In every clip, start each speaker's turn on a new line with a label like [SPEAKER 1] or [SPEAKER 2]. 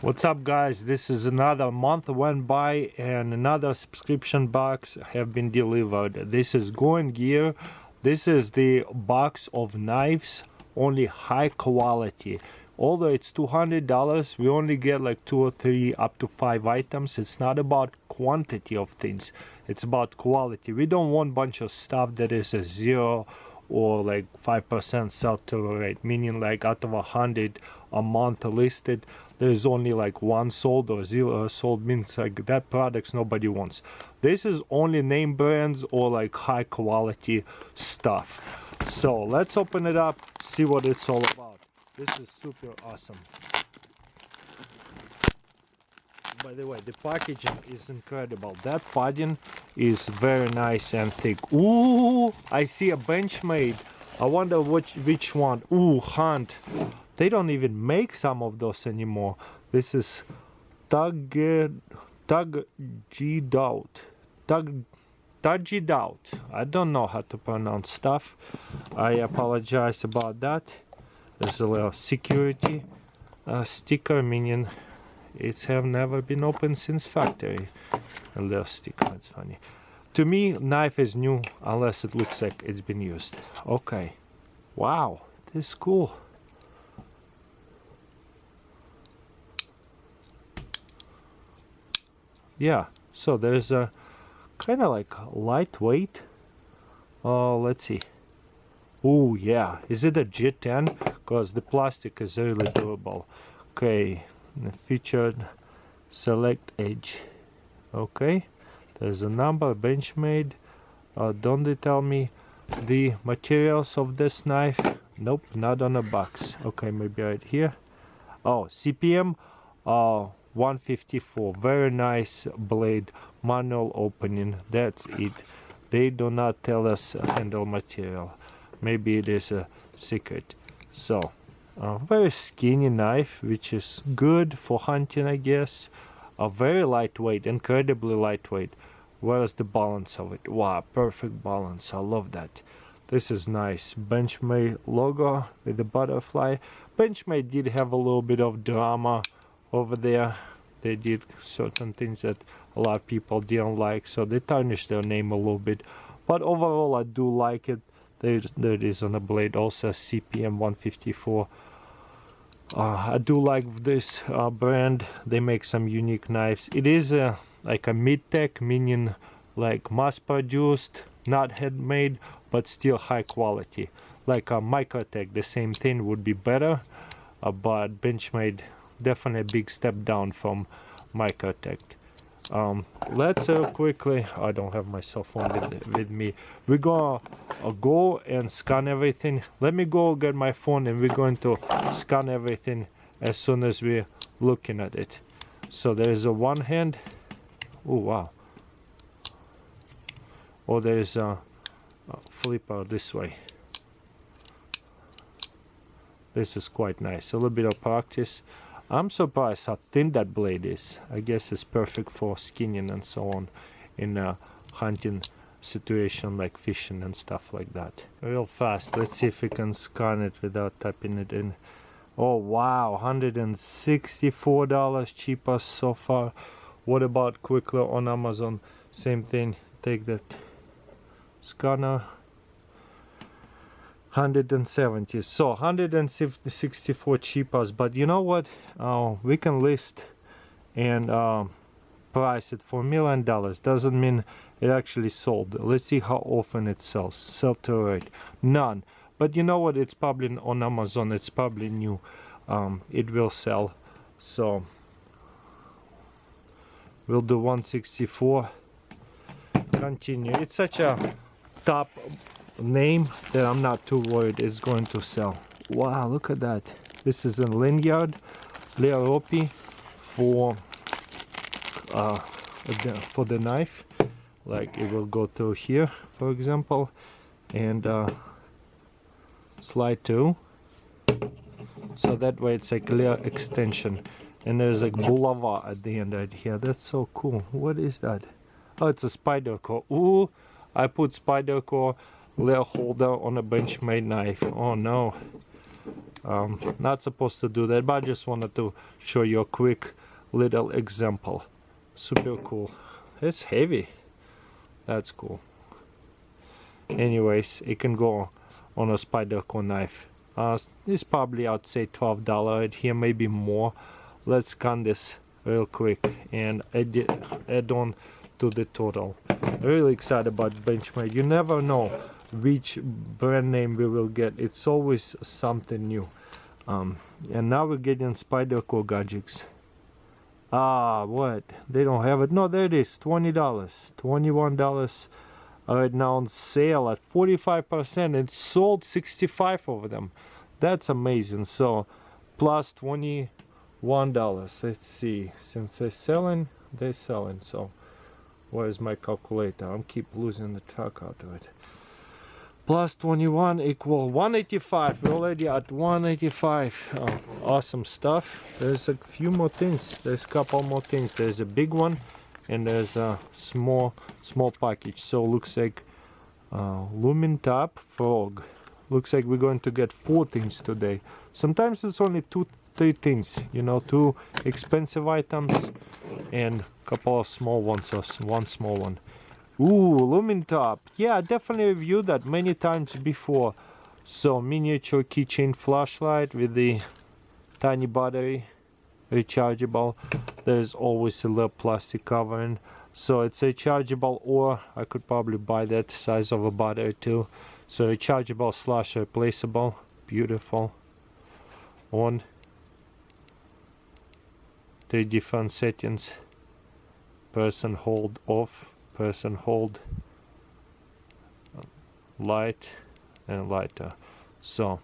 [SPEAKER 1] What's up, guys? This is another month went by and another subscription box have been delivered. This is Going Gear. This is the box of knives, only high quality. Although it's $200, we only get like 2 or 3 up to 5 items. It's not about quantity of things, it's about quality. We don't want a bunch of stuff that is a 0 or like 5% sell-through rate, meaning like out of 100 a month listed, there's only like 1 sold or 0 sold, means like that products nobody wants. This is only name brands or like high quality stuff. So let's open it up, see what it's all about. This is super awesome. By the way, the packaging is incredible. That padding is very nice and thick. Ooh, I see a Benchmade. I wonder which one. Ooh, Hunt. They don't even make some of those anymore. This is Tuggy Doubt. I don't know how to pronounce stuff. I apologize about that. There's a little security sticker, meaning it's have never been opened since factory. A little sticker, that's funny. To me, knife is new unless it looks like it's been used. Okay. Wow, this is cool. Yeah, so there's a kind of like lightweight. Oh, let's see. Oh yeah, is it a G10? Because the plastic is really durable. Okay, featured select edge. Okay, there's a number, Benchmade. Don't they tell me the materials of this knife? Nope, not on a box. Okay, maybe right here. Oh, CPM 154. Very nice blade, manual opening. That's it. They do not tell us handle material. Maybe it is a secret. So very skinny knife, which is good for hunting, I guess. Very lightweight, incredibly lightweight. Where's the balance of it? Wow, perfect balance. I love that. This is nice. Benchmade logo with the butterfly. Benchmade did have a little bit of drama over there. They did certain things that a lot of people didn't like, so they tarnished their name a little bit. But overall, I do like it. There it is on the blade, also CPM 154. I do like this brand. They make some unique knives. It is like a mid-tech, meaning like mass-produced, not handmade, but still high quality. Like a Microtech, the same thing would be better, but Benchmade definitely a big step down from Microtech. Let's quickly, I don't have my cell phone with me. We're gonna go and scan everything. Let me go get my phone and we're going to scan everything as soon as we're looking at it. So there's a one hand. Oh wow. Oh, there's a flipper this way. This is quite nice. A little bit of practice. I'm surprised how thin that blade is. I guess it's perfect for skinning and so on in a hunting situation like fishing and stuff like that. Real fast, let's see if we can scan it without typing it in. Oh wow, $164 cheapest so far. What about quickly on Amazon? Same thing, take that scanner. 170, so 164 cheapest, but you know what, we can list and price it for $1 million. Doesn't mean it actually sold. Let's see how often it sells. Sell-through rate none, but you know what, it's probably on Amazon, it's probably new. It will sell, so we'll do 164. Continue. It's such a top name that I'm not too worried it's going to sell. Wow, look at that. This is a lanyard, Leropi for the knife. Like it will go through here, for example, and slide through. So that way it's like clear extension. And there's like boulevard at the end right here. That's so cool. What is that? Oh, it's a spider core. Ooh, I put spider core layer holder on a Benchmade knife. Oh no. Not supposed to do that, but I just wanted to show you a quick little example. Super cool. It's heavy. That's cool. Anyways, it can go on a Spyderco knife. It's probably, I'd say, $12 right here, maybe more. Let's scan this real quick and add on to the total. Really excited about Benchmade. You never know which brand name we will get. It's always something new. And now we're getting Spyderco gadgets. What? They don't have it. No, there it is. $20, $21 right now on sale at 45%. It's sold 65 of them. That's amazing. So plus $21. Let's see. Since they're selling. So where's my calculator? I'm keep losing the track out of it. Plus 21 equal 185. We're already at 185. Awesome stuff. There's a few more things. There's a couple more things. There's a big one and there's a small package. So looks like Lumen Top Frog. Looks like we're going to get 4 things today. Sometimes it's only 2-3 things, you know, 2 expensive items and a couple of small ones, or 1 small one. Ooh, Lumen Top. Yeah, I definitely reviewed that many times before. So miniature keychain flashlight with the tiny battery, rechargeable. There's always a little plastic covering. So it's rechargeable, or I could probably buy that size of a battery too. So rechargeable slash replaceable. Beautiful. On 3 different settings. Person hold off. Person hold, light and lighter. So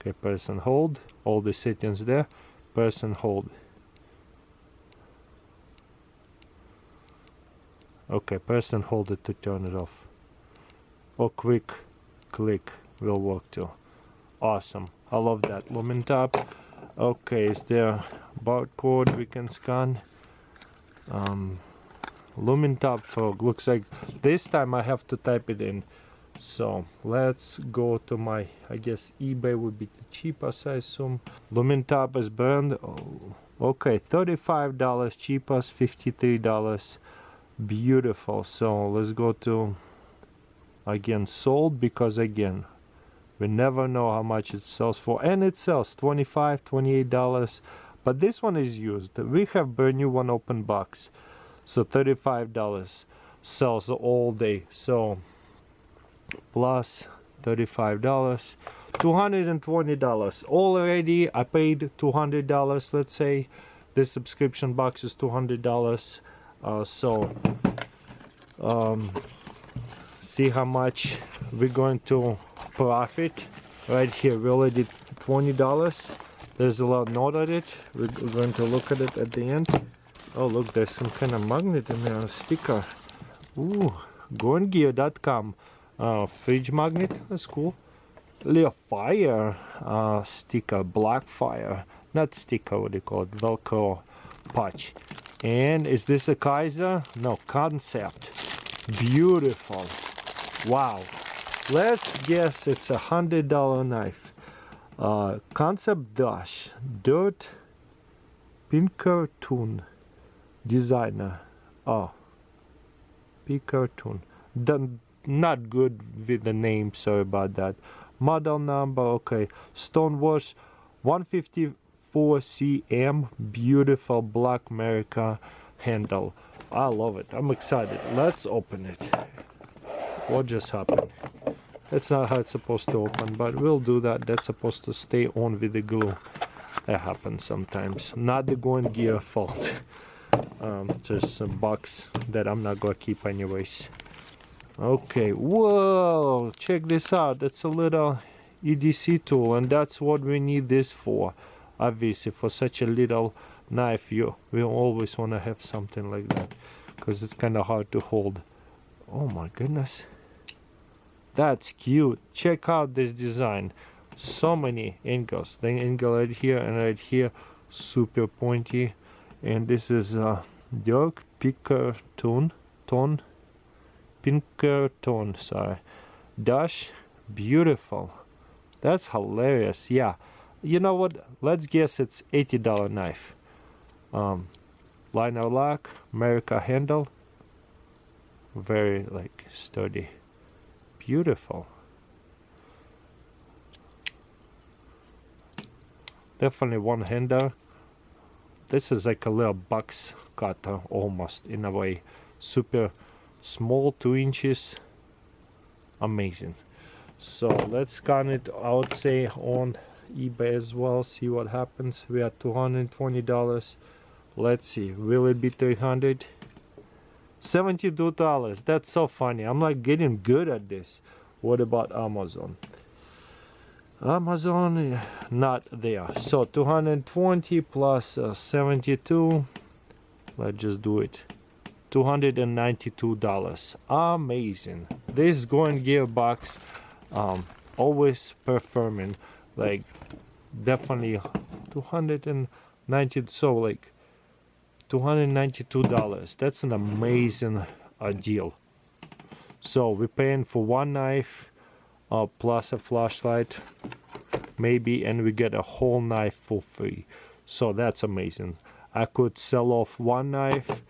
[SPEAKER 1] okay, person hold, all the settings there. Person hold. Okay, person hold it to turn it off, or quick click will work too. Awesome. I love that. Lumen Top. Okay, is there barcode we can scan? Lumen Top Frog. Looks like this time I have to type it in. So let's go to my, I guess eBay would be the cheapest, I assume. Lumen Top is burned. Oh, okay, $35 cheapest, $53. Beautiful. So let's go to, again, sold, because again, we never know how much it sells for, and it sells $25, $28, but this one is used. We have brand new one open box, so $35 sells all day. So plus $35, $220. Already I paid $200. Let's say this subscription box is $200. See how much we're going to profit. Right here we already $20. There's a little note on it. We're going to look at it at the end. Oh look, there's some kind of magnet in there, a sticker. Ooh, GoandGear.com. Fridge magnet, that's cool. Little fire sticker, black fire, not sticker, what do you call it, Velcro patch. And is this a Kaiser? No, concept. Beautiful. Wow. Let's guess it's $100 knife. Concept dash, dirt, Pinkerton, designer. Oh, Pinkerton. Not good with the name, sorry about that. Model number, okay. Stonewash 154 cm, beautiful black America handle. I love it. I'm excited. Let's open it. What just happened? That's not how it's supposed to open, but we'll do that. That's supposed to stay on with the glue. That happens sometimes. Not the Going Gear fault. Just a box that I'm not gonna keep anyways. Okay, whoa, check this out. That's a little EDC tool, and that's what we need this for. Obviously, for such a little knife, we always want to have something like that, because it's kind of hard to hold. Oh my goodness, that's cute. Check out this design. So many angles. The angle right here and right here, super pointy. And this is Dirk Pinkerton, sorry. Dash, beautiful. That's hilarious. Yeah, you know what, let's guess it's $80 knife. Liner lock, America handle, very like sturdy, beautiful. Definitely one hander. This is like a little box cutter almost in a way. Super small, 2 inches. Amazing. So let's scan it, I would say, on eBay as well, see what happens. We are $220. Let's see, will it be 300? $72. That's so funny. I'm like getting good at this. What about Amazon? Amazon, not there. So 220 plus 72. Let's just do it. $292. Amazing. This going gear box, always performing. Like definitely 290. So like $292. That's an amazing deal. So we're paying for one knife plus a flashlight maybe, and we get a whole knife for free. So that's amazing. I could sell off one knife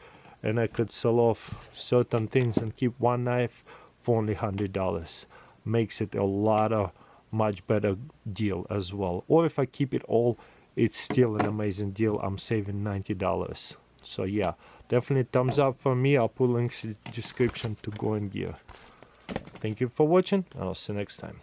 [SPEAKER 1] and I could sell off certain things and keep one knife for only $100. Makes it a lot of much better deal as well. Or if I keep it all, it's still an amazing deal. I'm saving $90. So yeah, definitely thumbs up for me. I'll put links in the description to Going Gear. Thank you for watching, and I'll see you next time.